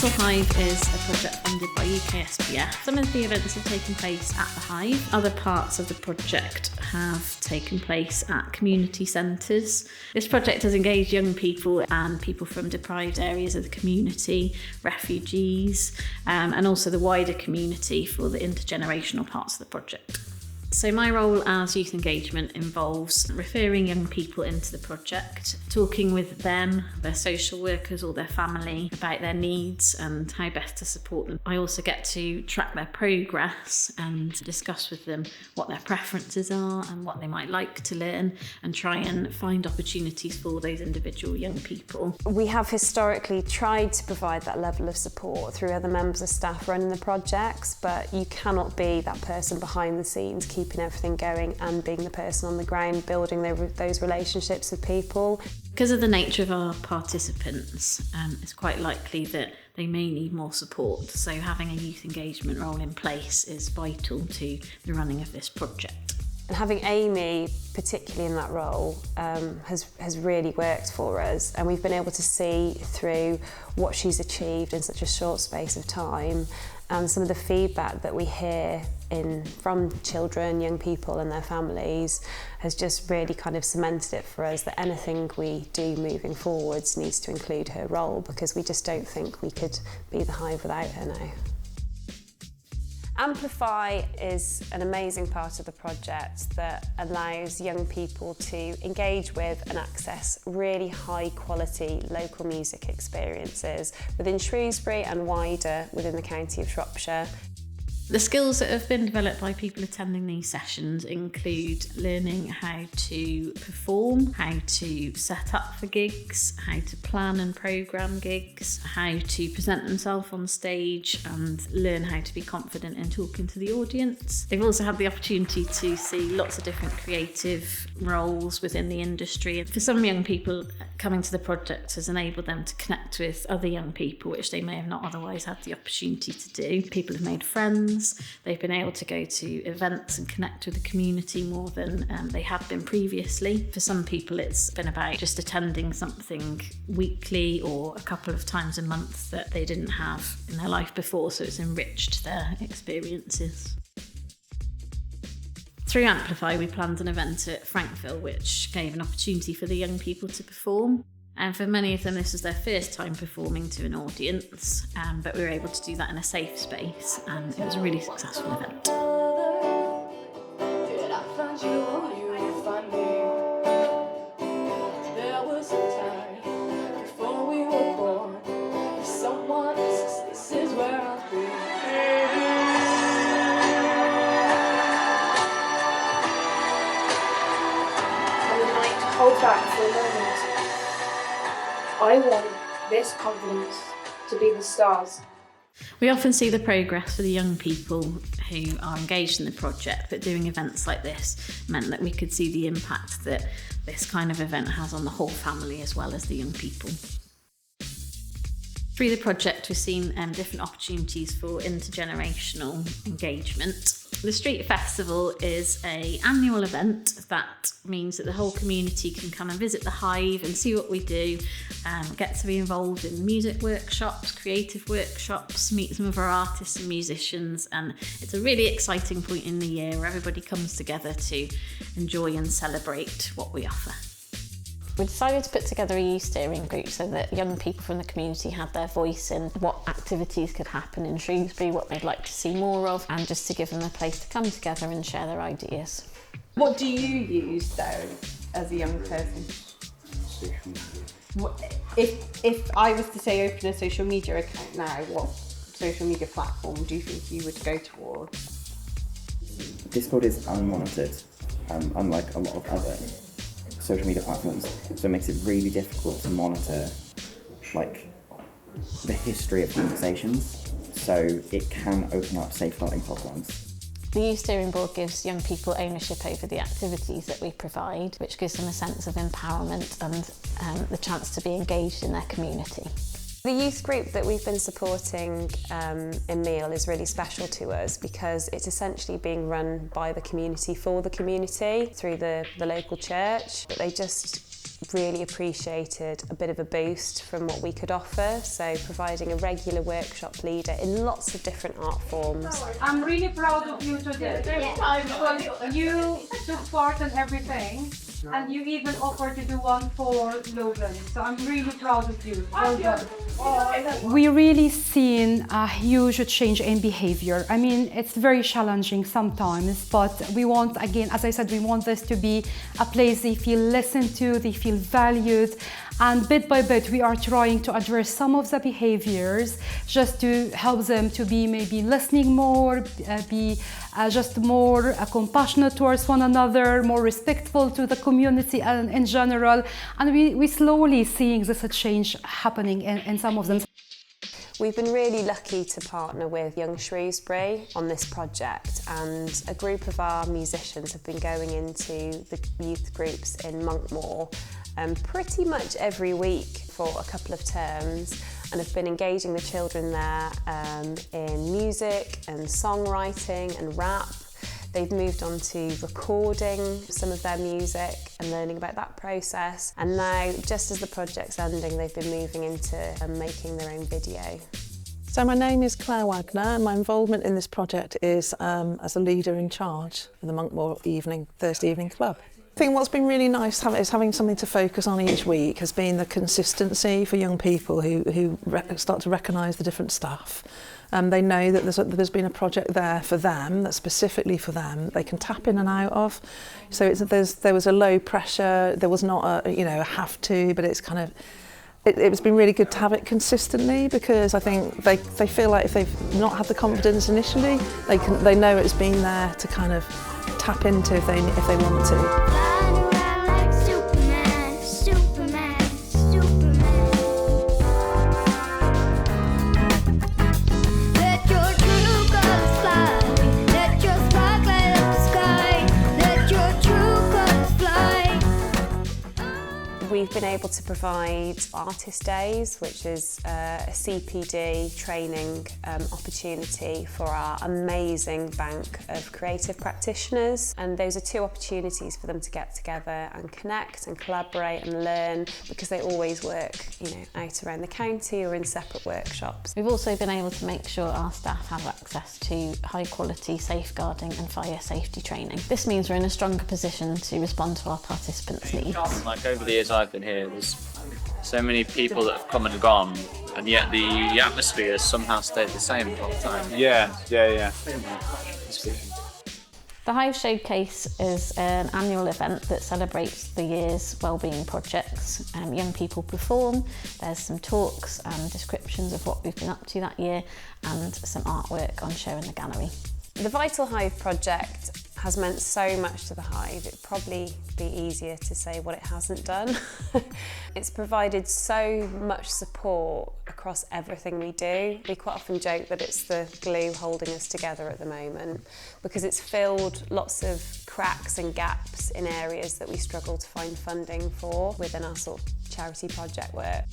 Vital Hive is a project funded by UKSPF. Some of the events have taken place at the Hive. Other parts of the project have taken place at community centres. This project has engaged young people and people from deprived areas of the community, refugees, and also the wider community for the intergenerational parts of the project. So my role as youth engagement involves referring young people into the project, talking with them, their social workers or their family about their needs and how best to support them. I also get to track their progress and discuss with them what their preferences are and what they might like to learn, and try and find opportunities for those individual young people. We have historically tried to provide that level of support through other members of staff running the projects, but you cannot be that person behind the scenes keeping everything going and being the person on the ground building those relationships with people. Because of the nature of our participants, it's quite likely that they may need more support, so having a youth engagement role in place is vital to the running of this project. And having Amy, particularly in that role, has really worked for us, and we've been able to see through what she's achieved in such a short space of time, and some of the feedback that we hear from children, young people and their families has just really kind of cemented it for us that anything we do moving forwards needs to include her role, because we just don't think we could be the Hive without her now. Amplify is an amazing part of the project that allows young people to engage with and access really high quality local music experiences within Shrewsbury and wider within the county of Shropshire. The skills that have been developed by people attending these sessions include learning how to perform, how to set up for gigs, how to plan and programme gigs, how to present themselves on stage and learn how to be confident in talking to the audience. They've also had the opportunity to see lots of different creative roles within the industry. And for some young people, coming to the project has enabled them to connect with other young people, which they may have not otherwise had the opportunity to do. People have made friends. They've been able to go to events and connect with the community more than they had been previously. For some people, it's been about just attending something weekly or a couple of times a month that they didn't have in their life before, so it's enriched their experiences. Through Amplify, we planned an event at Frankville which gave an opportunity for the young people to perform. And for many of them, this was their first time performing to an audience, but we were able to do that in a safe space, and it was a really successful event. Hold back for a moment. I want this confidence to be the stars. We often see the progress for the young people who are engaged in the project, but doing events like this meant that we could see the impact that this kind of event has on the whole family as well as the young people. Through the project, we've seen different opportunities for intergenerational engagement. The Street Festival is an annual event that means that the whole community can come and visit the Hive and see what we do, get to be involved in music workshops, creative workshops, meet some of our artists and musicians, and it's a really exciting point in the year where everybody comes together to enjoy and celebrate what we offer. We decided to put together a youth steering group so that young people from the community had their voice in what activities could happen in Shrewsbury, what they'd like to see more of, and just to give them a place to come together and share their ideas. What do you use though as a young person? Social media. If I was to say open a social media account now, what social media platform do you think you would go towards? Discord is unmonitored, unlike a lot of other social media platforms, so it makes it really difficult to monitor the history of conversations, so it can open up safeguarding problems. The Youth Steering Board gives young people ownership over the activities that we provide, which gives them a sense of empowerment and the chance to be engaged in their community. The youth group that we've been supporting in Meal is really special to us because it's essentially being run by the community for the community through the local church. But they just really appreciated a bit of a boost from what we could offer, so providing a regular workshop leader in lots of different art forms. I'm really proud of you today. Because you took part in everything, and you even offered to do one for Logan. So I'm really proud of you. Well done. We really seen a huge change in behavior. I mean, it's very challenging sometimes, but we want, again, as I said, we want this to be a place they feel listened to, they feel valued, and bit by bit we are trying to address some of the behaviors just to help them to be maybe listening more, be just more compassionate towards one another, more respectful to the community and in general. And we slowly seeing this change happening in some of them. We've been really lucky to partner with Young Shrewsbury on this project, and a group of our musicians have been going into the youth groups in Monkmoor pretty much every week for a couple of terms, and have been engaging the children there in music and songwriting and rap. They've moved on to recording some of their music and learning about that process. And now, just as the project's ending, they've been moving into making their own video. So my name is Claire Wagner, and my involvement in this project is as a leader in charge for the Monkmoor Thursday Evening Club. I think what's been really nice is having something to focus on each week has been the consistency for young people who start to recognise the different staff. They know that there's been a project there for them, that's specifically for them, they can tap in and out of. So there was a low pressure, there was not a have to, but it's kind of, it's been really good to have it consistently, because I think they feel like if they've not had the confidence initially, they know it's been there to kind of tap into if they want to. We've been able to provide Artist Days, which is a CPD training opportunity for our amazing bank of creative practitioners. And those are two opportunities for them to get together and connect and collaborate and learn, because they always work, out around the county or in separate workshops. We've also been able to make sure our staff have access to high quality safeguarding and fire safety training. This means we're in a stronger position to respond to our participants' needs. Like over the years I've been here, there's so many people that have come and gone, and yet the atmosphere has somehow stayed the same the whole time. Yeah. The Hive Showcase is an annual event that celebrates the year's wellbeing projects. Young people perform, there's some talks and descriptions of what we've been up to that year, and some artwork on show in the gallery. The Vital Hive project has meant so much to the Hive. It'd probably be easier to say what it hasn't done. It's provided so much support across everything we do. We quite often joke that it's the glue holding us together at the moment, because it's filled lots of cracks and gaps in areas that we struggle to find funding for within our sort of charity project work.